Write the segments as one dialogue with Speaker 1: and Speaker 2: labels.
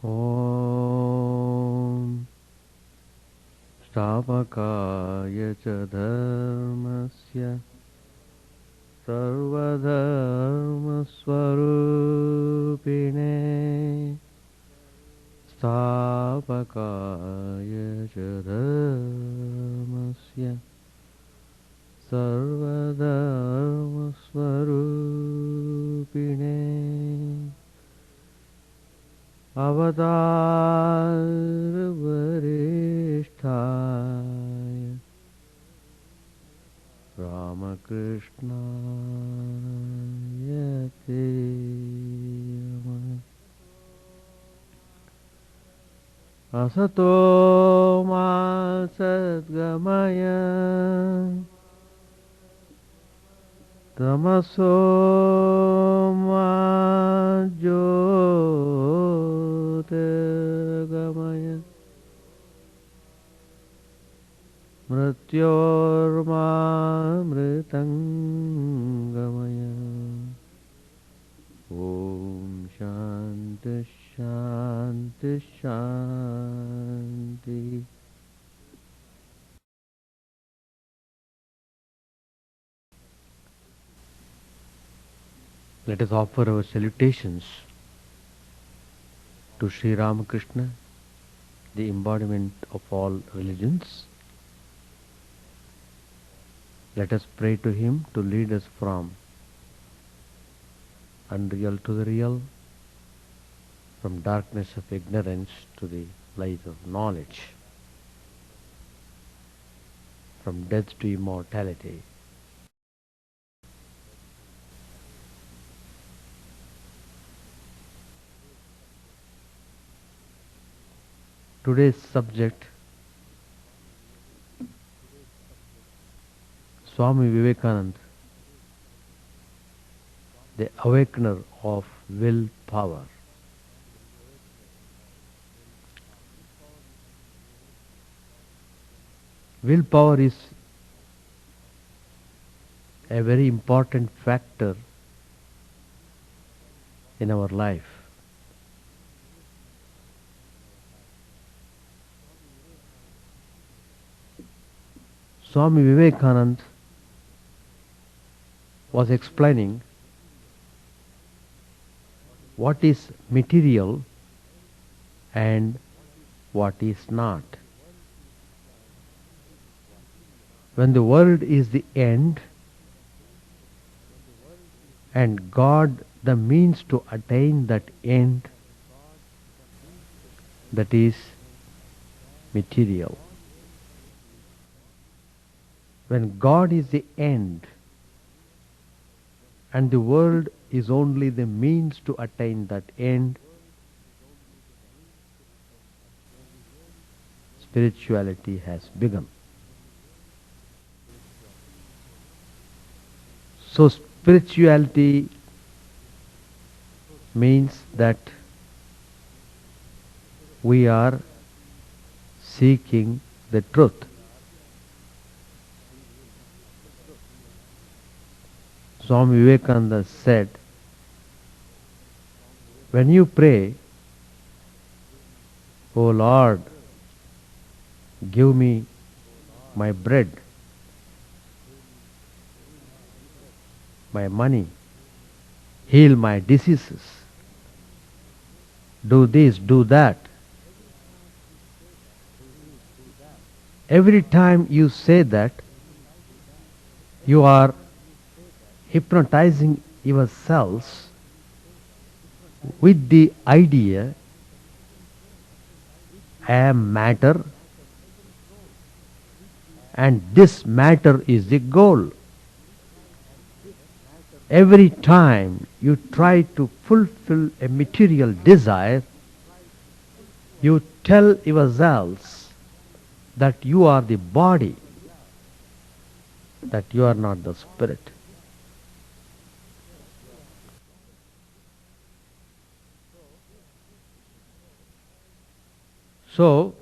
Speaker 1: Om Stavakaya cha dharmasya sarvadharma swarupine Stavakaya cha dharmasya sarvadharma swarupine Avatar Varishtaya Ramakrishna Yate Asato Ma Sadgamaya Tamaso Ma Jyotirgamaya Mrityorma Mritangamaya Om Shanti Shanti Shanti. Let us offer our salutations to Sri Ramakrishna, the embodiment of all religions. Let us pray to him to lead us from unreal to the real, from darkness of ignorance to the light of knowledge, from death to immortality. Today's subject, Swami Vivekananda, the awakener of willpower. Willpower is a very important factor in our life. Swami Vivekananda was explaining what is material and what is not. When the world is the end and God the means to attain that end, that is material. When God is the end and the world is only the means to attain that end, spirituality has begun. So spirituality means that we are seeking the truth. Swami Vivekananda said, when you pray, O Lord, give me my bread, my money, heal my diseases, do this, do that. Every time you say that, you are hypnotizing yourselves with the idea I am matter and this matter is the goal. Every time you try to fulfill a material desire, you tell yourselves that you are the body, that you are not the spirit. So,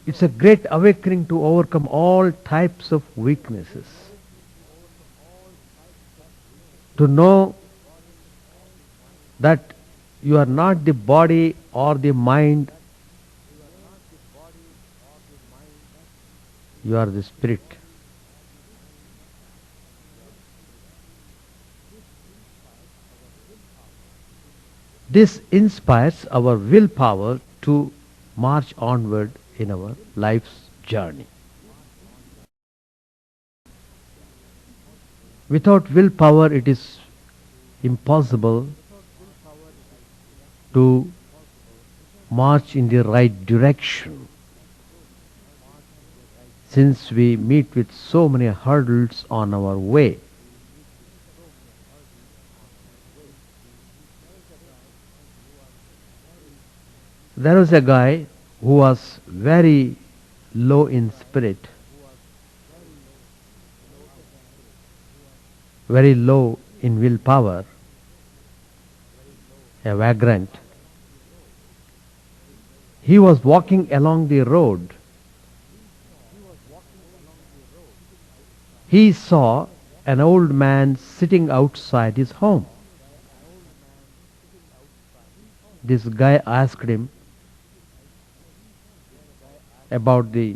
Speaker 1: it's a great awakening to overcome all types of weaknesses. To know that You are not the body or the mind, you are the spirit. This inspires our willpower to march onward in our life's journey. Without willpower, it is impossible to march in the right direction, since we meet with so many hurdles on our way. There was a guy who was very low in spirit, very low in willpower, a vagrant. He was walking along the road. He saw an old man sitting outside his home. This guy asked him about the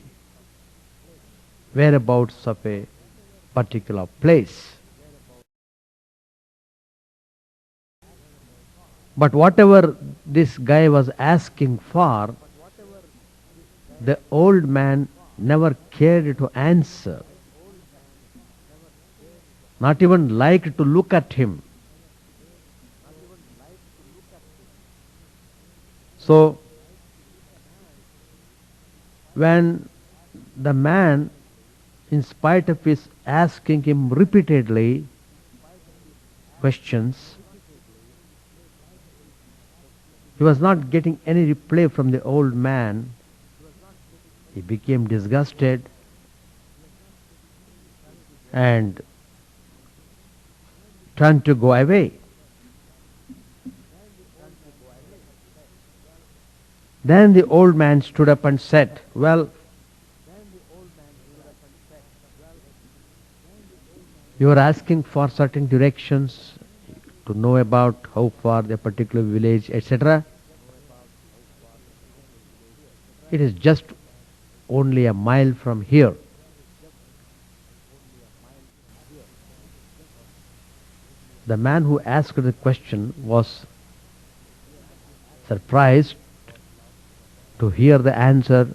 Speaker 1: whereabouts of a particular place. But whatever this guy was asking for, the old man never cared to answer, not even liked to look at him. So, when the man, in spite of his asking him repeatedly questions, he was not getting any reply from the old man, he became disgusted and turned to go away. Then the old man stood up and said, "Well, you are asking for certain directions to know about how far the particular village, etc. It is just only a mile from here. The man who asked the question was surprised to hear the answer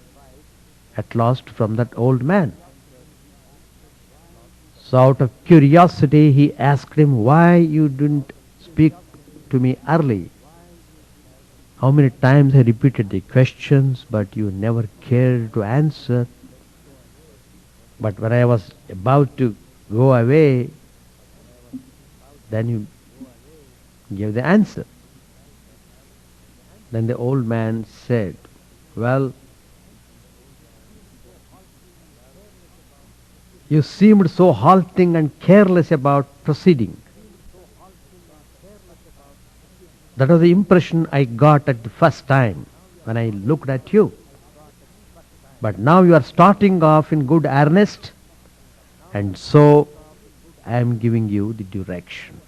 Speaker 1: at last from that old man. So out of curiosity he asked him, "Why you didn't speak to me early? How many times I repeated the questions, but you never cared to answer. But when I was about to go away, then you gave the answer." Then the old man said, "Well, you seemed so halting and careless about proceeding. That was the impression I got at the first time when I looked at you. But now you are starting off in good earnest, and so I am giving you the direction."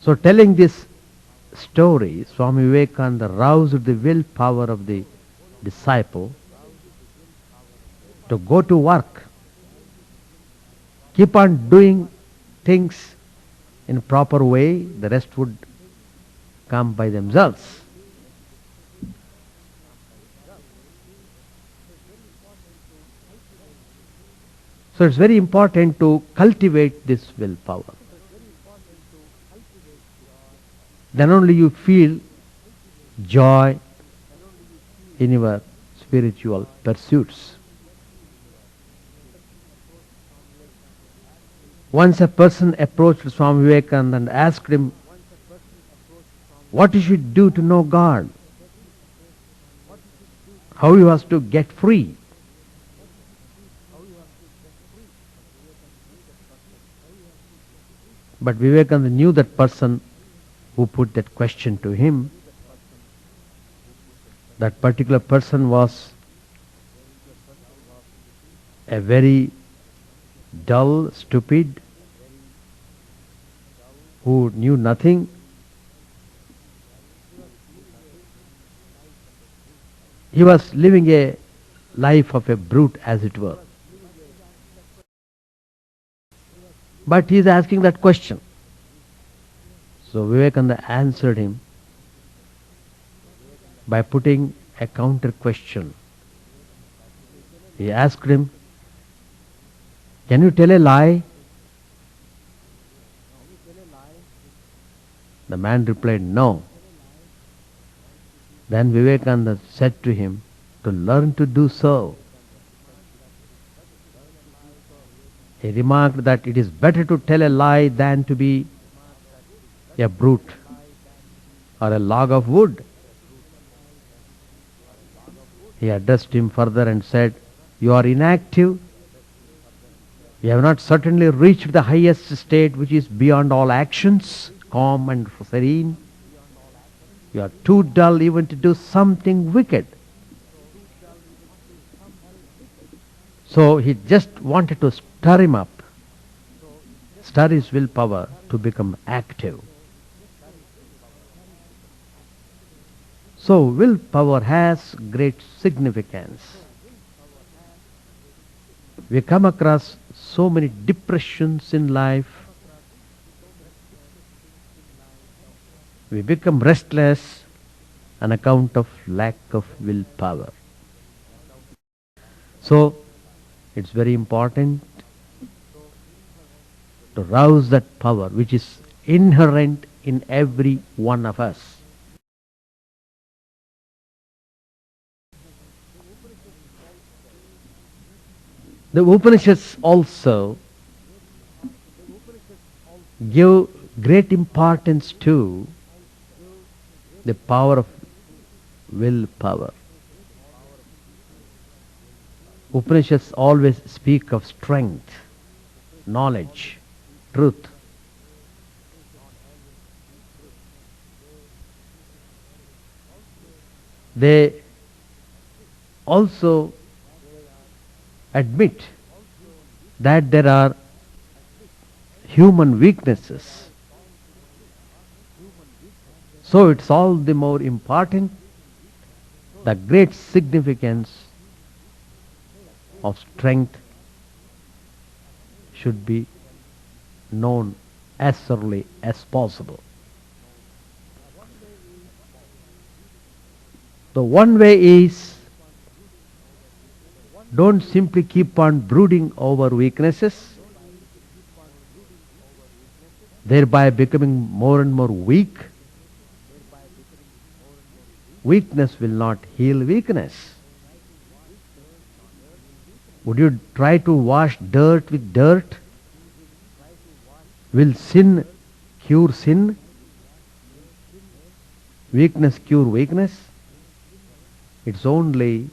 Speaker 1: So telling this story, Swami Vivekananda roused the willpower of the disciple to go to work. Keep on doing things in a proper way, the rest would come by themselves. So it's very important to cultivate this willpower. Then only you feel joy in your spiritual pursuits. Once a person approached Swami Vivekananda and asked him what he should do to know God, how he was to get free. But Vivekananda knew that person who put that question to him. That particular person was a very dull, stupid, who knew nothing, he was living a life of a brute, as it were. But he is asking that question. So Vivekananda answered him by putting a counter question. He asked him, "Can you tell a lie?" The man replied, "No." Then Vivekananda said to him, "To learn to do so." He remarked that it is better to tell a lie than to be a brute or a log of wood. He addressed him further and said, "You are inactive. You have not certainly reached the highest state, which is beyond all actions, calm and serene. You are too dull even to do something wicked." So he just wanted to stir him up, stir his willpower to become active. So willpower has great significance. We come across so many depressions in life. We become restless on account of lack of willpower. So it's very important to rouse that power which is inherent in every one of us. The Upanishads also give great importance to the power of willpower. Upanishads always speak of strength, knowledge, truth. They also admit that there are human weaknesses. So it's all the more important the great significance of strength should be known as early as possible. The one way is, don't simply keep on brooding over weaknesses, thereby becoming more and more weak. Weakness will not heal weakness. Would you try to wash dirt with dirt? Will sin cure sin? Weakness cure weakness? It's only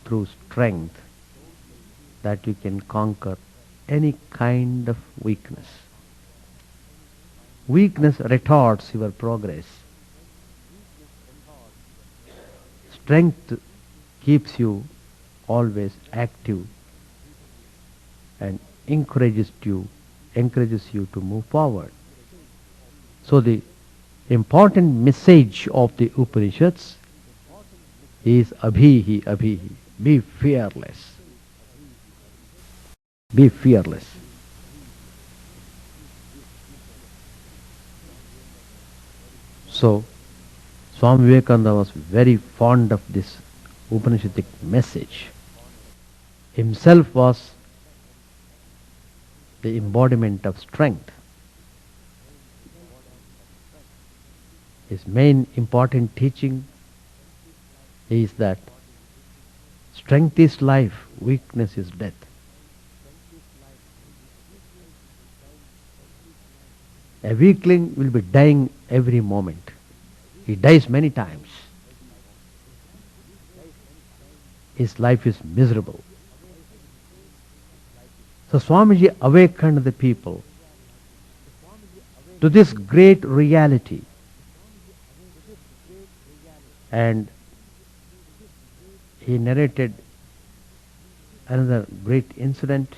Speaker 1: through strength that you can conquer any kind of weakness. Weakness retards your progress. Strength keeps you always active and encourages you to move forward. So the important message of the Upanishads is abhihi, abhihi. Be fearless. Be fearless. So Swami Vivekananda was very fond of this Upanishadic message. Himself was the embodiment of strength. His main important teaching is that strength is life, weakness is death. A weakling will be dying every moment. He dies many times. His life is miserable. So Swamiji awakened the people to this great reality, and he narrated another great incident.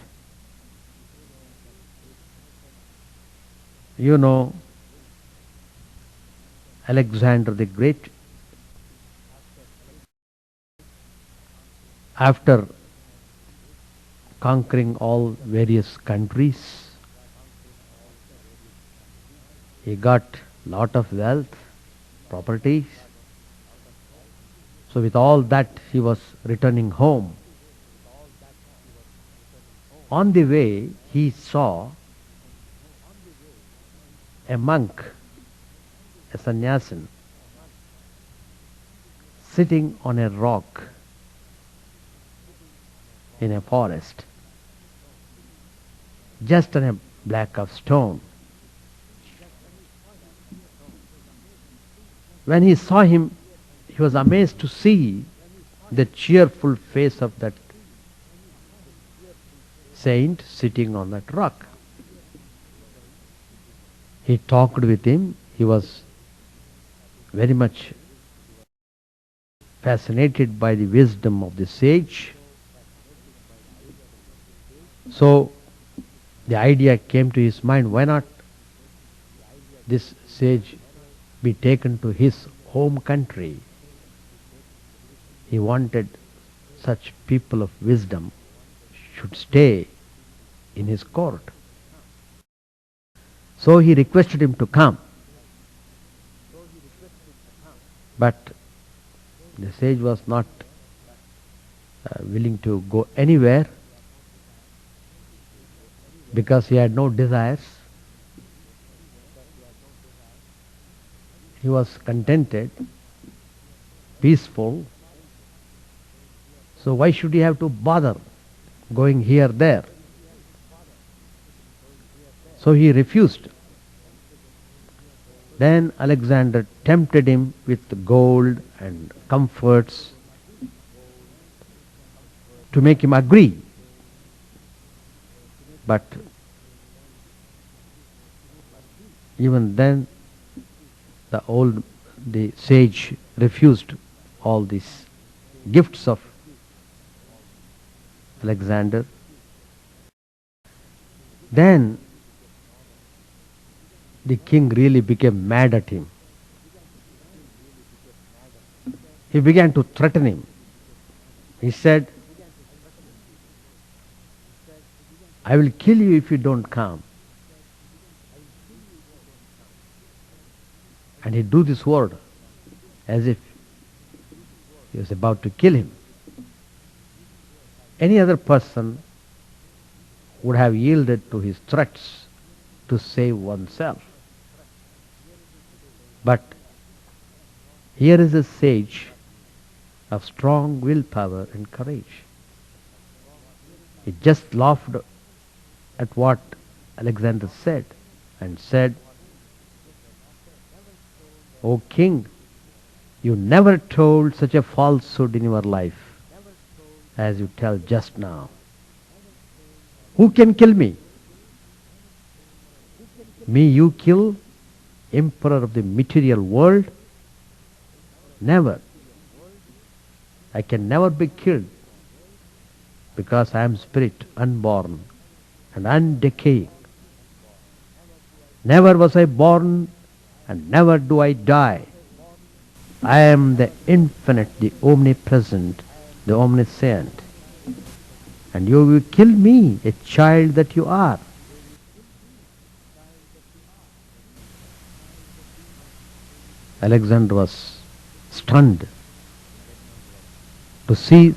Speaker 1: You know, Alexander the Great, after conquering all various countries, he got lot of wealth, properties. So with all that he was returning home. On the way he saw a monk, a sannyasin, sitting on a rock in a forest, just on a block of stone. When he saw him, he was amazed to see the cheerful face of that saint sitting on that rock. He talked with him. He was very much fascinated by the wisdom of the sage. So the idea came to his mind, why not this sage be taken to his home country? He wanted such people of wisdom should stay in his court. So he requested him to come. But the sage was not willing to go anywhere because he had no desires. He was contented, peaceful. So why should he have to bother going here, there? So he refused. Then Alexander tempted him with gold and comforts to make him agree. But even then the sage refused all these gifts of Alexander. Then the king really became mad at him. He began to threaten him. He said, I will kill you if you don't come. And he do this word as if he was about to kill him. Any other person would have yielded to his threats to save oneself. But here is a sage of strong willpower and courage. He just laughed at what Alexander said and said, O king, you never told such a falsehood in your life as you tell just now. Who can kill me? Me you kill, emperor of the material world? Never. I can never be killed because I am spirit, unborn and undecaying. Never was I born and never do I die. I am the infinite, the omnipresent, the omniscient. And you will kill me, a child that you are. Alexander was stunned to see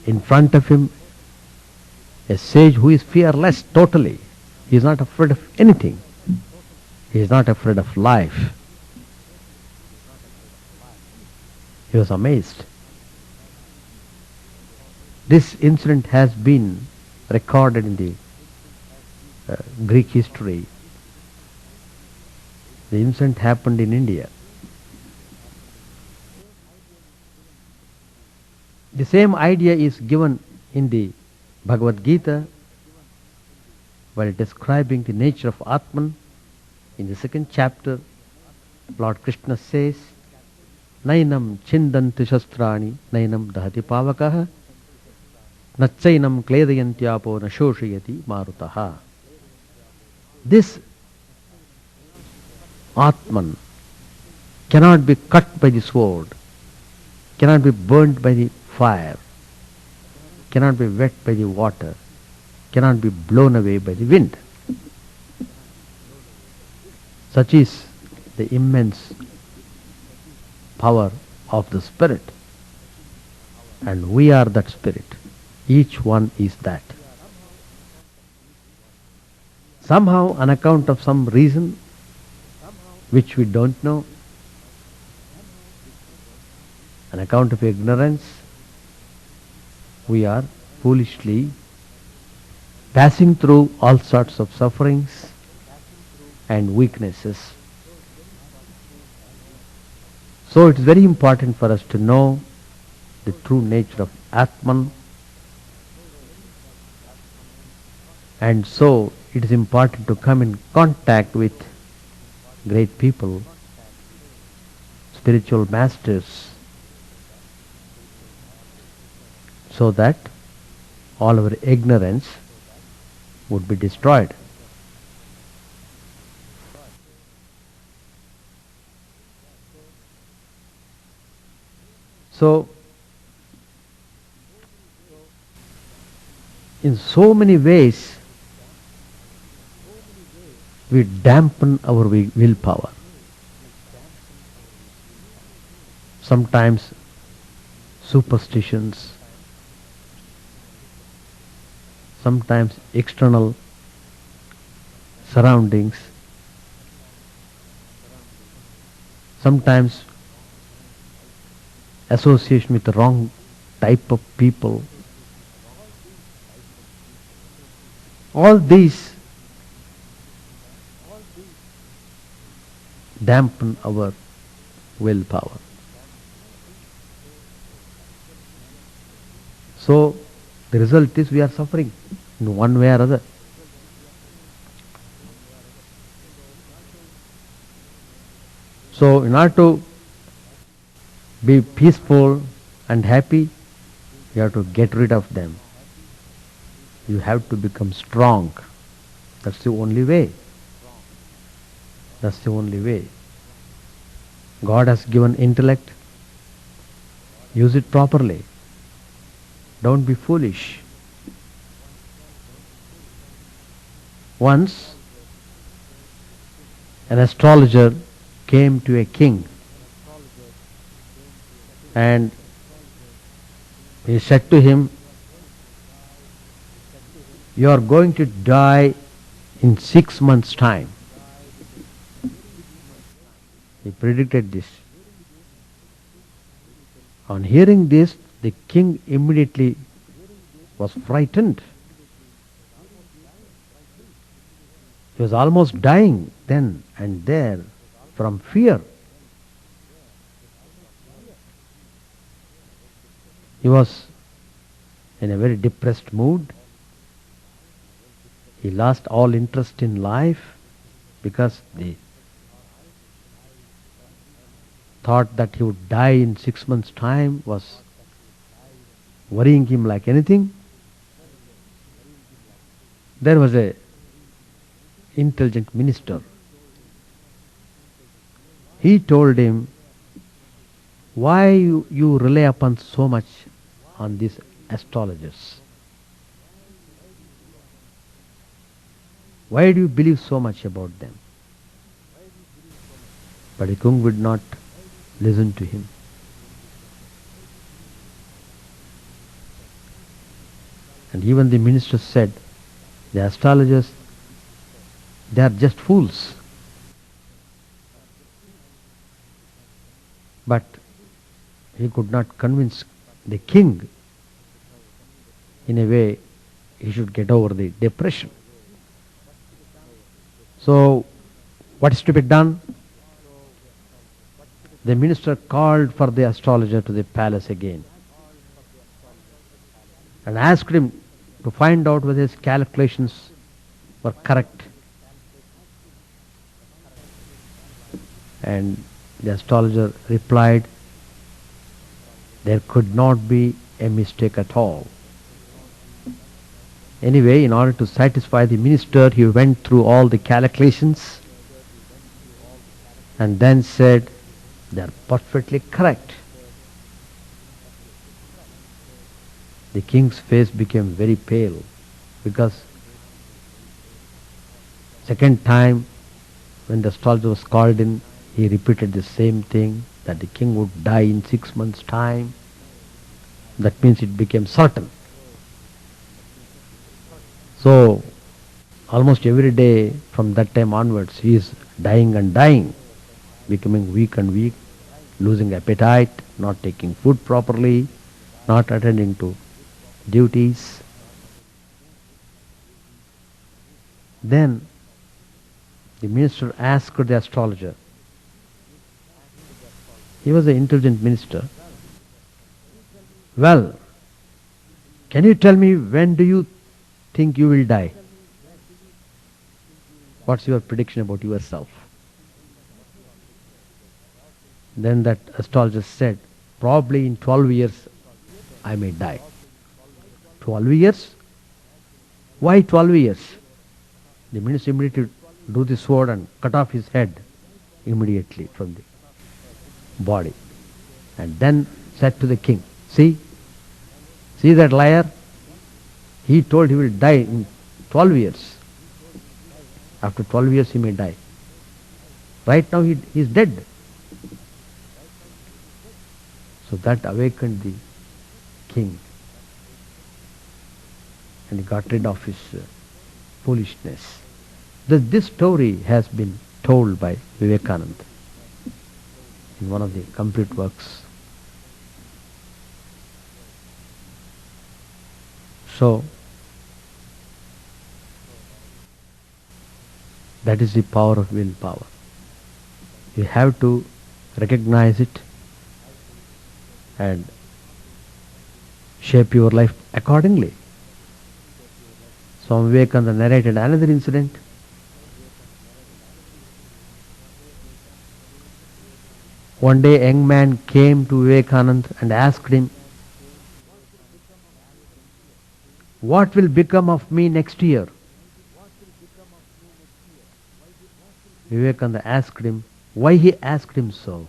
Speaker 1: in front of him a sage who is fearless totally. He is not afraid of anything. He is not afraid of life. He was amazed. This incident has been recorded in the Greek history. The incident happened in India. The same idea is given in the Bhagavad Gita while describing the nature of Atman. In the second chapter, Lord Krishna says, Nainam chindanti shastrani, nainam dahati pavakaha, nachainam kledayantyapo nashoshayati marutaha. This Atman cannot be cut by the sword, cannot be burnt by the fire, cannot be wet by the water, cannot be blown away by the wind. Such is the immense power of the Spirit. And we are that Spirit. Each one is that. Somehow, on account of some reason which we don't know, on account of ignorance, we are foolishly passing through all sorts of sufferings and weaknesses. So it is very important for us to know the true nature of Atman, and so it is important to come in contact with great people, spiritual masters, so that all our ignorance would be destroyed. So, in so many ways, we dampen our willpower. Sometimes superstitions, sometimes external surroundings, sometimes association with the wrong type of people. All these dampen our willpower. So the result is we are suffering in one way or other. So in order to be peaceful and happy, you have to get rid of them. You have to become strong. That's the only way. That's the only way. God has given intellect. Use it properly. Don't be foolish. Once, an astrologer came to a king and he said to him, "You are going to die in 6 months' time." He predicted this. On hearing this, the king immediately was frightened. He was almost dying then and there from fear. He was in a very depressed mood. He lost all interest in life because the thought that he would die in 6 months' time was worrying him like anything. There was a intelligent minister. He told him, "Why you rely upon so much on these astrologers? Why do you believe so much about them?" But the king would not listen to him. And even the minister said, "The astrologers, they are just fools." But he could not convince the king in a way he should get over the depression. So, what is to be done? The minister called for the astrologer to the palace again and asked him to find out whether his calculations were correct. And the astrologer replied, "There could not be a mistake at all. Anyway, in order to satisfy the minister, he went through all the calculations and then said, they are perfectly correct. The king's face became very pale because second time when the astrologer was called in, he repeated the same thing, that the king would die in 6 months' time. That means it became certain. So almost every day from that time onwards, he is dying and dying, becoming weak and weak, losing appetite, not taking food properly, not attending to duties. Then the minister asked the astrologer. He was an intelligent minister. Well, can you tell me when do you think you will die? What's your prediction about yourself? Then that astrologer said, probably in 12 years I may die. 12 years? Why 12 years? The minister immediately drew the sword and cut off his head immediately from the body. And then said to the king, see that liar? He told he will die in 12 years. After 12 years he may die. Right now he is dead. So that awakened the king. And he got rid of his foolishness. This story has been told by Vivekananda in one of the complete works. So, that is the power of willpower. You have to recognize it and shape your life accordingly. Swami Vivekananda narrated another incident. One day a young man came to Vivekananda and asked him, what will become of me next year? Vivekananda asked him why he asked him so.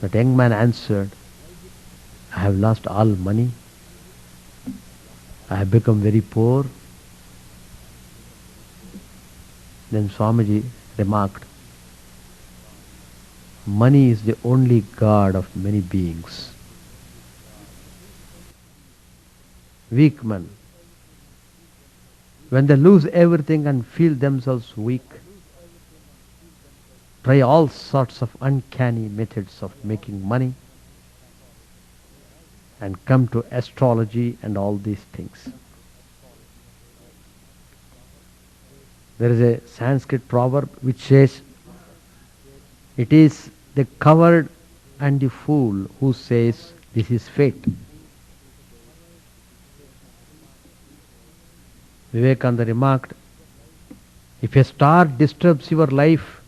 Speaker 1: That young man answered, I have lost all money. I have become very poor. Then Swamiji remarked, money is the only god of many beings. Weak men, when they lose everything and feel themselves weak, try all sorts of uncanny methods of making money and come to astrology and all these things. There is a Sanskrit proverb which says, it is the coward and the fool who says this is fate. Vivekananda remarked, if a star disturbs your life,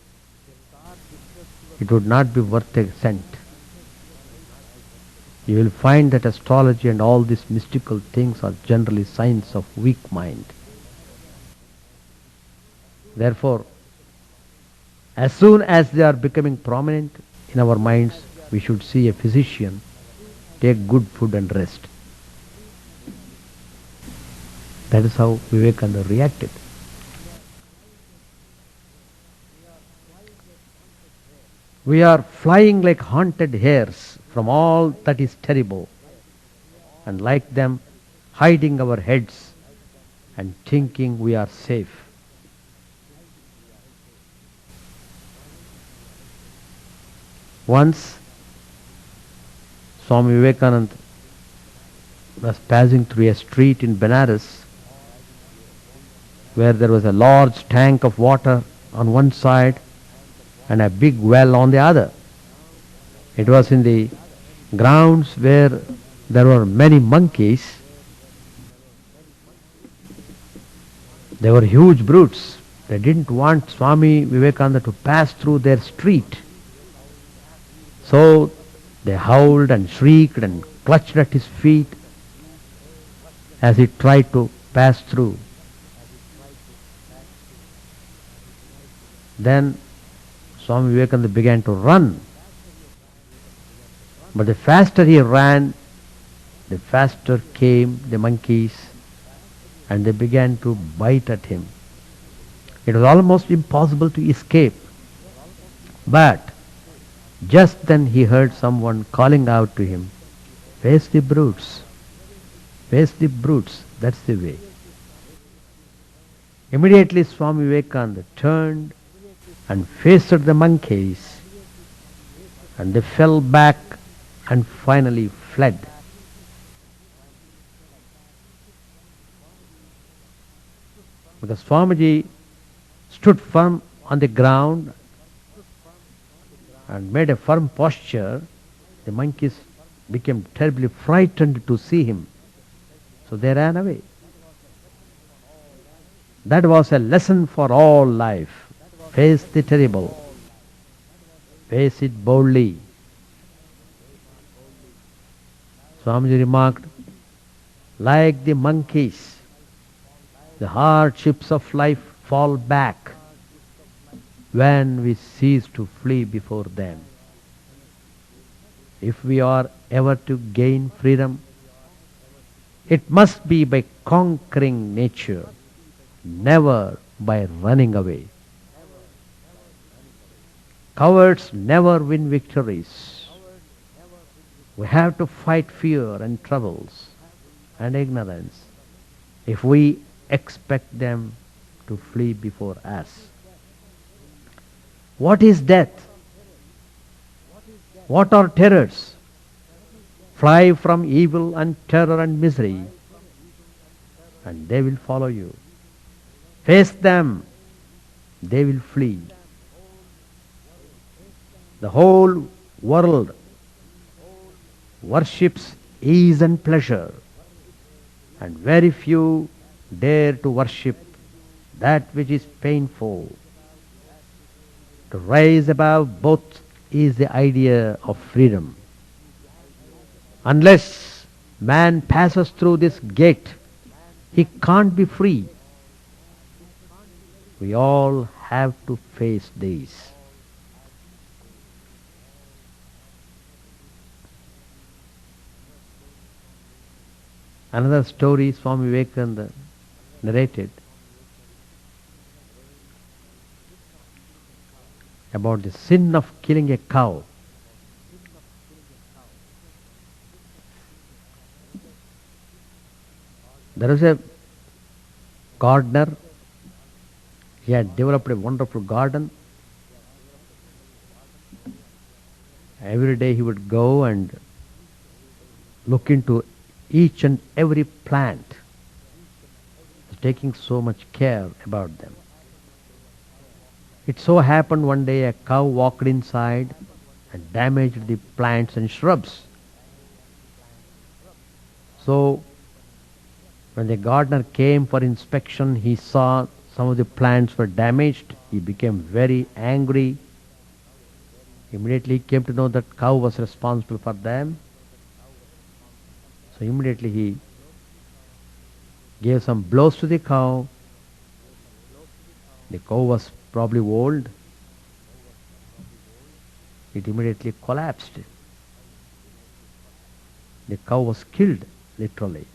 Speaker 1: it would not be worth a cent. You will find that astrology and all these mystical things are generally signs of weak mind. Therefore, as soon as they are becoming prominent in our minds, we should see a physician, take good food and rest. That is how Vivekananda reacted. We are flying like haunted hares from all that is terrible, and like them hiding our heads and thinking we are safe. Once Swami Vivekananda was passing through a street in Benares where there was a large tank of water on one side and a big well on the other. It was in the grounds where there were many monkeys. They were huge brutes. They didn't want Swami Vivekananda to pass through their street. So they howled and shrieked and clutched at his feet as he tried to pass through. Then Swami Vivekananda began to run. But the faster he ran, the faster came the monkeys and they began to bite at him. It was almost impossible to escape. But just then he heard someone calling out to him, "Face the brutes, face the brutes, that's the way." Immediately Swami Vivekananda turned and faced the monkeys, and they fell back and finally fled. Because Swamiji stood firm on the ground and made a firm posture, the monkeys became terribly frightened to see him. So they ran away. That was a lesson for all life. Face the terrible. Face it boldly. Swamiji remarked, like the monkeys, the hardships of life fall back when we cease to flee before them. If we are ever to gain freedom, it must be by conquering nature, never by running away. Cowards never win victories. We have to fight fear and troubles and ignorance if we expect them to flee before us. What is death? What are terrors? Fly from evil and terror and misery, and they will follow you. Face them, they will flee. The whole world worships ease and pleasure, and very few dare to worship that which is painful. To rise above both is the idea of freedom. Unless man passes through this gate, he can't be free. We all have to face these. Another story Swami Vivekananda narrated about the sin of killing a cow. There was a gardener. He had developed a wonderful garden. Every day he would go and look into each and every plant, taking so much care about them. It so happened one day a cow walked inside and damaged the plants and shrubs. So when the gardener came for inspection, he saw some of the plants were damaged. He became very angry. Immediately he came to know that cow was responsible for them. So immediately he gave some blows to the cow. The cow was probably old. It immediately collapsed. The cow was killed, literally.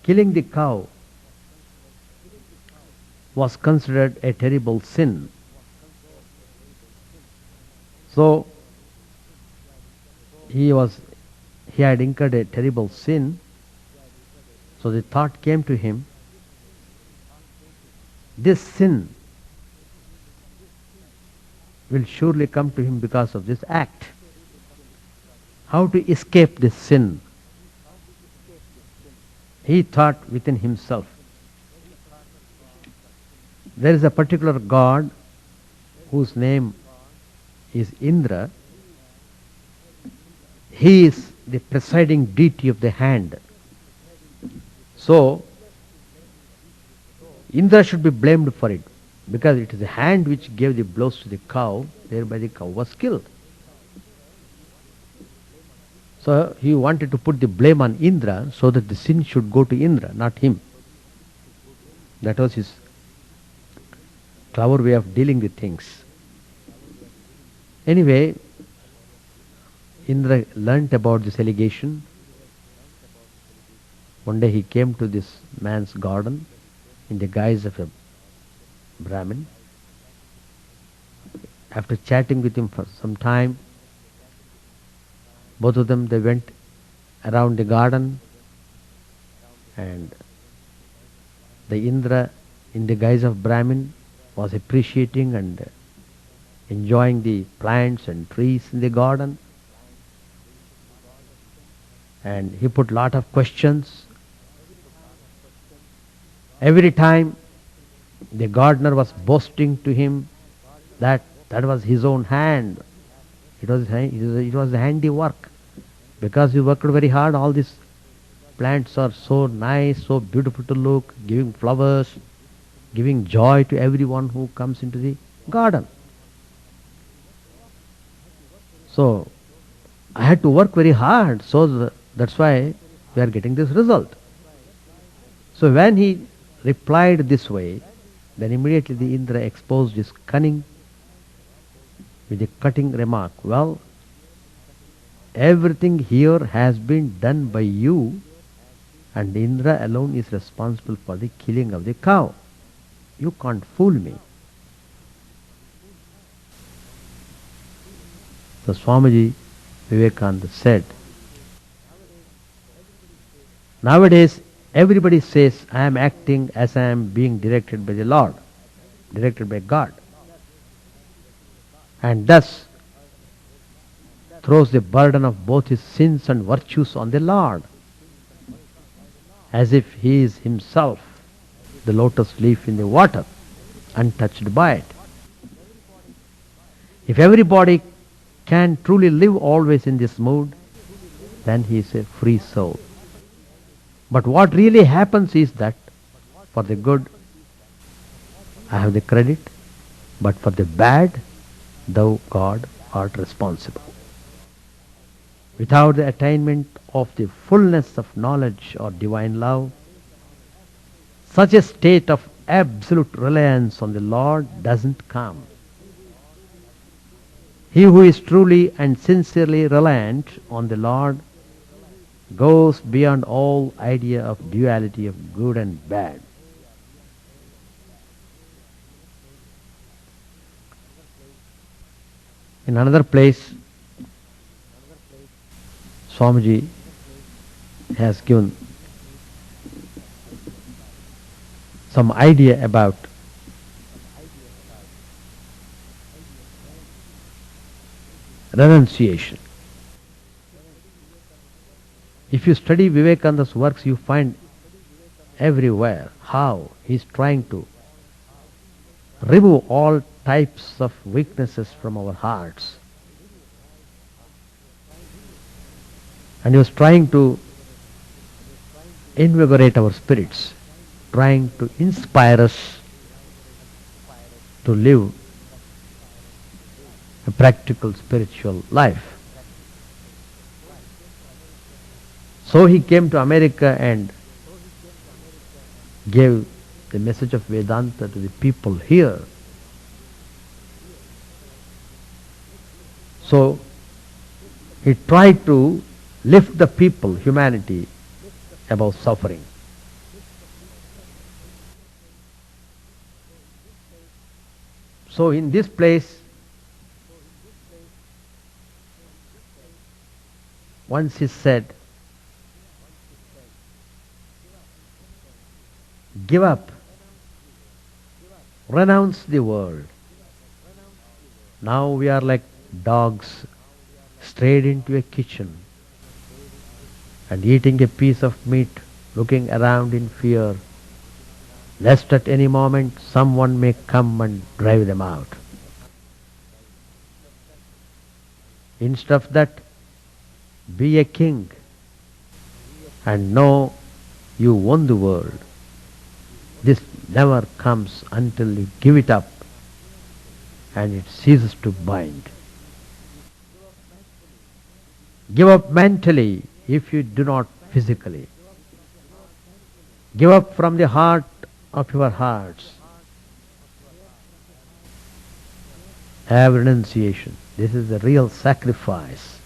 Speaker 1: Killing the cow was considered a terrible sin. So he had incurred a terrible sin. So the thought came to him, this sin will surely come to him because of this act. How to escape this sin? He thought within himself, there is a particular god whose name is Indra. He is the presiding deity of the hand. So Indra should be blamed for it, because it is the hand which gave the blows to the cow, thereby the cow was killed. So he wanted to put the blame on Indra so that the sin should go to Indra, not him. That was his clever way of dealing with things. Anyway, Indra learnt about this allegation. One day he came to this man's garden in the guise of a Brahmin. After chatting with him for some time, both of them, they went around the garden, and the Indra in the guise of Brahmin was appreciating and enjoying the plants and trees in the garden. And he put lot of questions. Every time the gardener was boasting to him that was his own hand. It was the handiwork. Because he worked very hard, all these plants are so nice, so beautiful to look, giving flowers, giving joy to everyone who comes into the garden. So I had to work very hard, so that's why we are getting this result. So when he replied this way, then immediately the Indra exposed his cunning with a cutting remark. Well, everything here has been done by you, and Indra alone is responsible for the killing of the cow. You can't fool me. So Swamiji Vivekananda said, nowadays everybody says I am acting as I am being directed by the Lord, directed by God, and thus throws the burden of both his sins and virtues on the Lord, as if he is himself the lotus leaf in the water, untouched by it. If everybody can truly live always in this mood, then he is a free soul. But what really happens is that for the good, I have the credit, but for the bad, thou, God, art responsible. Without the attainment of the fullness of knowledge or divine love, such a state of absolute reliance on the Lord doesn't come. He who is truly and sincerely reliant on the Lord goes beyond all idea of duality of good and bad. In another place, Swamiji has given some idea about renunciation. If you study Vivekananda's works, you find everywhere how he is trying to remove all types of weaknesses from our hearts. And he was trying to invigorate our spirits, trying to inspire us to live a practical spiritual life. So he came to America and gave the message of Vedanta to the people here. So he tried to lift the people, humanity, above suffering. So in this place, once he said, give up, renounce the world. Now we are like dogs strayed into a kitchen and eating a piece of meat, looking around in fear, lest at any moment someone may come and drive them out. Instead of that, be a king and know you won the world. This never comes until you give it up and it ceases to bind. Give up mentally if you do not physically. Give up from the heart of your hearts. Have renunciation. This is the real sacrifice.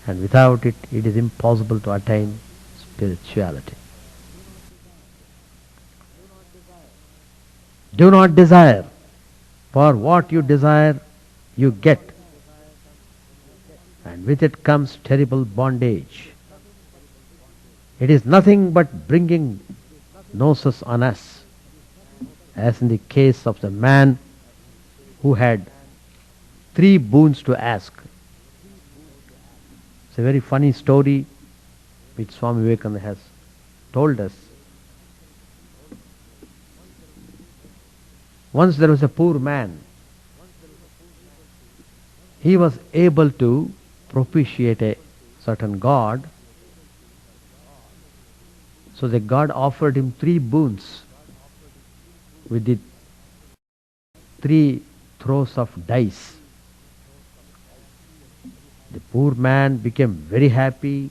Speaker 1: And without it, it is impossible to attain spirituality. Do not desire. For what you desire, you get. And with it comes terrible bondage. It is nothing but bringing gnosis on us, as in the case of the man who had 3 boons to ask. It's a very funny story which Swami Vivekananda has told us. Once there was a poor man. He was able to propitiate a certain god. So the god offered him 3 boons with the 3 throws of dice. The poor man became very happy.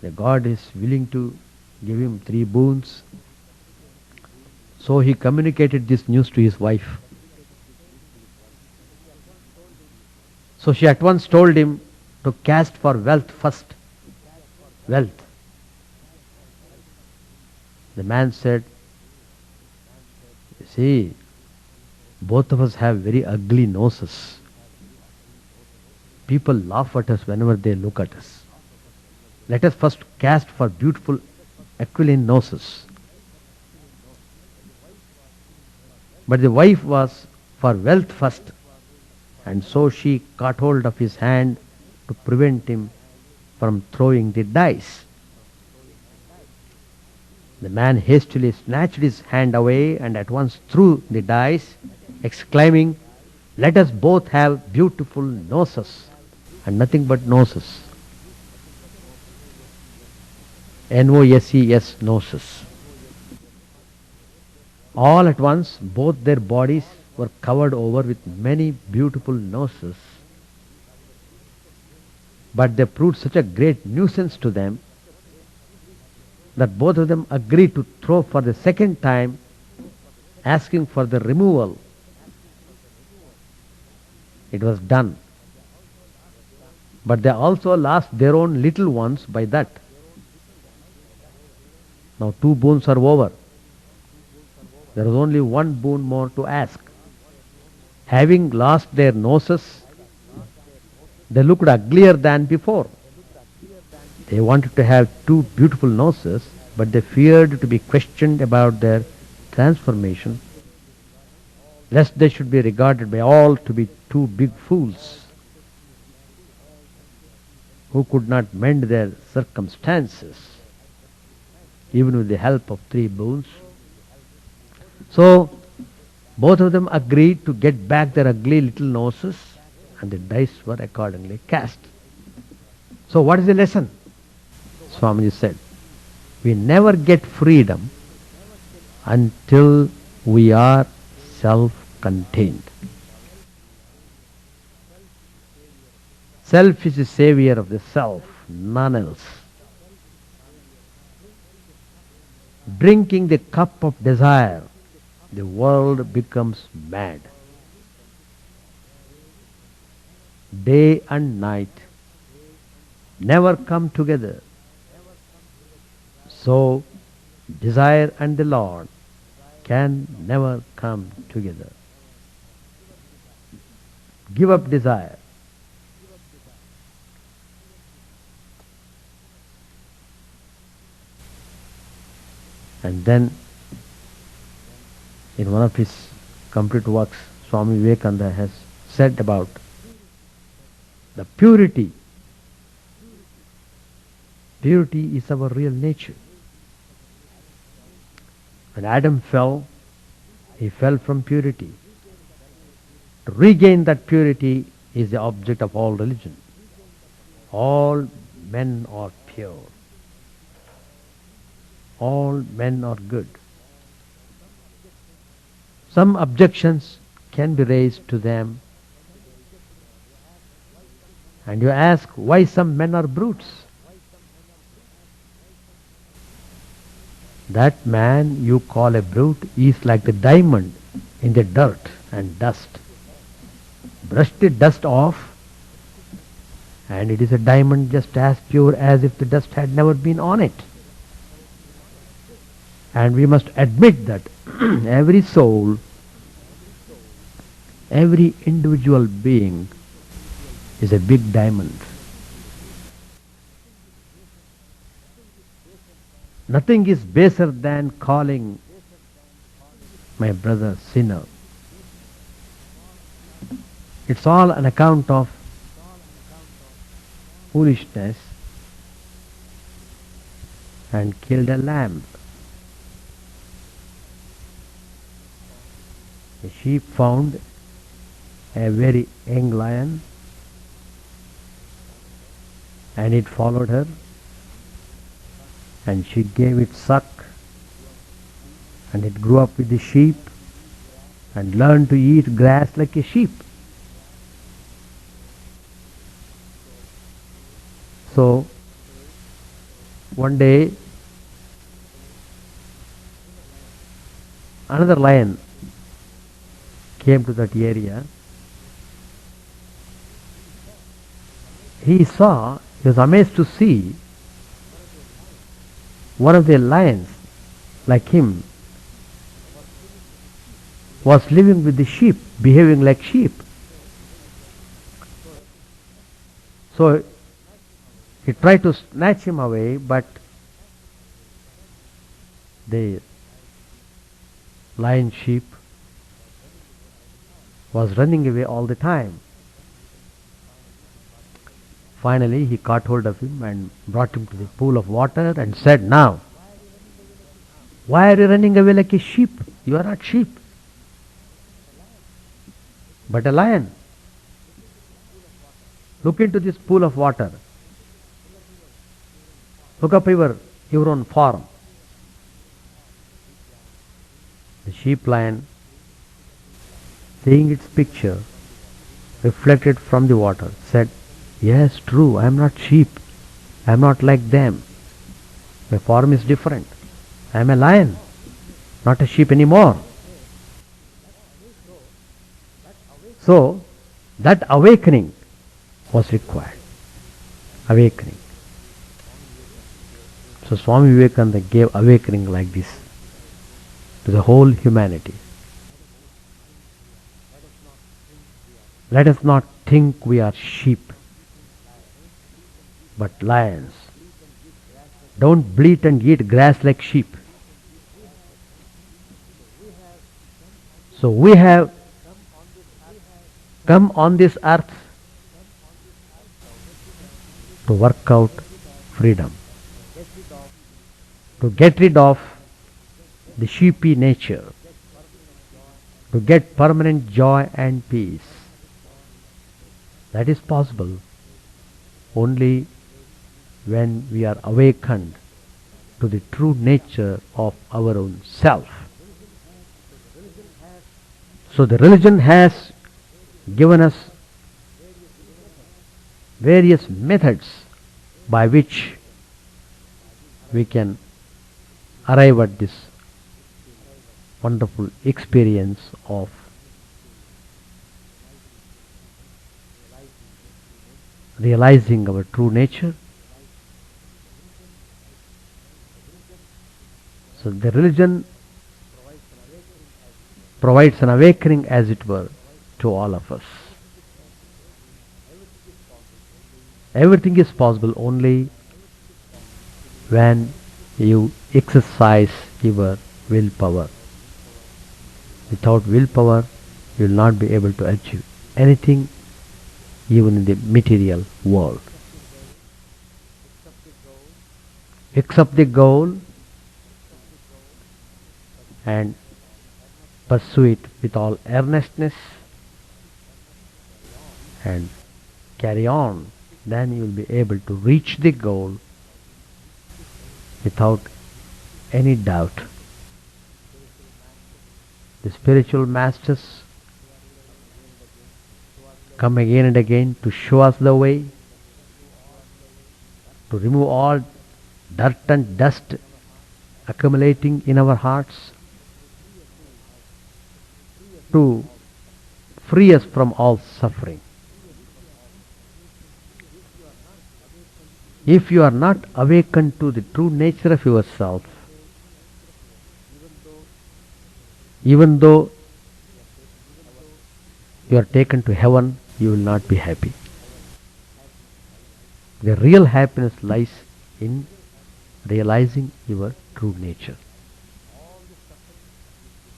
Speaker 1: The god is willing to give him 3 boons. So he communicated this news to his wife. So she at once told him to cast for wealth first. Wealth. The man said, see, both of us have very ugly noses. People laugh at us whenever they look at us. Let us first cast for beautiful aquiline noses. But the wife was for wealth first, and so she caught hold of his hand to prevent him from throwing the dice. The man hastily snatched his hand away and at once threw the dice, exclaiming, let us both have beautiful noses, and nothing but noses. N-O-S-E-S, noses. All at once, both their bodies were covered over with many beautiful noses, but they proved such a great nuisance to them that both of them agreed to throw for the second time, asking for the removal. It was done. But they also lost their own little ones by that. Now 2 boons are over. There was only 1 boon more to ask. Having lost their noses, they looked uglier than before. They wanted to have 2 beautiful noses, but they feared to be questioned about their transformation, lest they should be regarded by all to be 2 big fools who could not mend their circumstances, even with the help of 3 boons. So, both of them agreed to get back their ugly little noses, and the dice were accordingly cast. So what is the lesson? Swamiji said, we never get freedom until we are self-contained. Self is the savior of the self, none else. Drinking the cup of desire, the world becomes mad. Day and night never come together. So, desire and the Lord can never come together. Give up desire. And then, in one of his complete works, Swami Vivekananda has said about the purity. Purity is our real nature. When Adam fell, he fell from purity. To regain that purity is the object of all religion. All men are pure. All men are good. Some objections can be raised to them, And you ask why some men are brutes. That man you call a brute is like the diamond in the dirt and dust. Brush the dust off and it is a diamond just as pure as if the dust had never been on it. And we must admit that every soul, every individual being is a big diamond. Nothing is baser than calling my brother sinner. It's all an account of foolishness and killed a lamb. The sheep found a very young lion and it followed her and she gave it suck and it grew up with the sheep and learned to eat grass like a sheep. So one day another lion came to that area. He was amazed to see one of the lions like him was living with the sheep, behaving like sheep. So he tried to snatch him away, but the lion sheep was running away all the time. Finally, he caught hold of him and brought him to the pool of water and said, "Now, why are you running away like a sheep? You are not sheep, but a lion. Look into this pool of water. Look up your own form." The sheep lion, seeing its picture reflected from the water, said, "Yes, true, I am not sheep. I am not like them. My form is different. I am a lion, not a sheep anymore." So, that awakening was required. Awakening. So Swami Vivekananda gave awakening like this to the whole humanity. Let us not think we are sheep, but lions. Don't bleat and eat grass like sheep. So we have come on this earth to work out freedom, to get rid of the sheepy nature, to get permanent joy and peace. That is possible only when we are awakened to the true nature of our own self. So the religion has given us various methods by which we can arrive at this wonderful experience of realizing our true nature. So the religion provides an awakening, as it were, to all of us. Everything is possible only when you exercise your willpower. Without willpower, you will not be able to achieve anything, even in the material world. Accept the goal and pursue it with all earnestness and carry on. Then you will be able to reach the goal without any doubt. The spiritual masters come again and again to show us the way, to remove all dirt and dust accumulating in our hearts, to free us from all suffering. If you are not awakened to the true nature of yourself, even though you are taken to heaven, you will not be happy. The real happiness lies in realizing your true nature.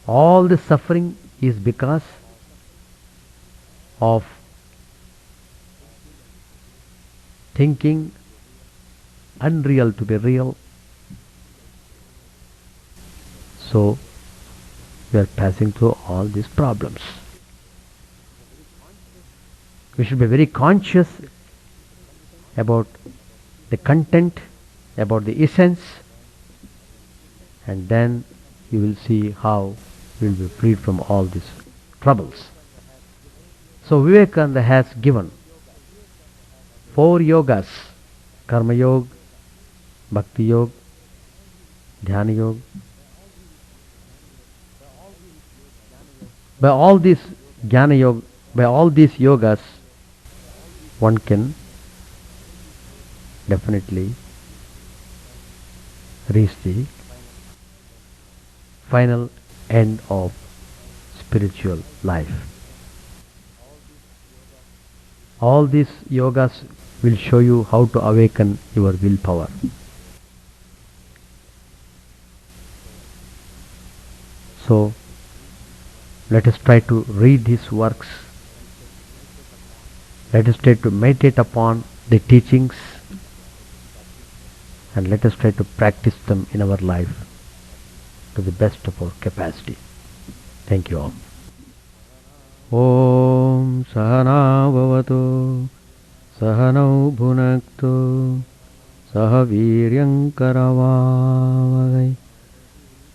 Speaker 1: All the suffering is because of thinking unreal to be real. So we are passing through all these problems. We should be very conscious about the content, about the essence, and then you will see how you will be freed from all these troubles. So Vivekananda has given 4 yogas: Karma Yoga, Bhakti Yoga, Dhyana Yoga. By all these Jnana Yoga, by all these yogas, one can definitely reach the final end of spiritual life. All these yogas will show you how to awaken your willpower. So let us try to read his works. Let us try to meditate upon the teachings, and let us try to practice them in our life to the best of our capacity. Thank you all. Om Sahana Bhavatu Sahanau Bhunaktu Sahaviryam Karavavai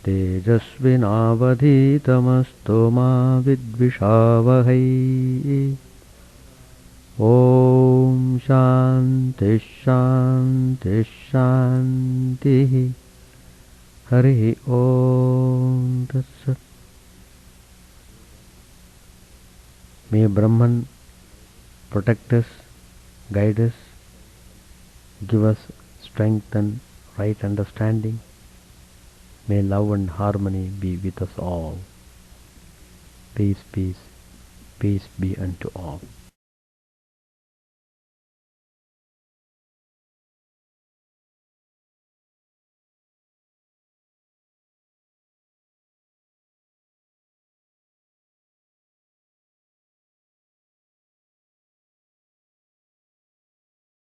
Speaker 1: Tejasvinavadhitamasto ma vidvishavahai. Om Shanti Shanti Shanti. Hari Om Tat Sat. May Brahman protect us, guide us, give us strength and right understanding. May love and harmony be with us all. Peace, peace, peace be unto all.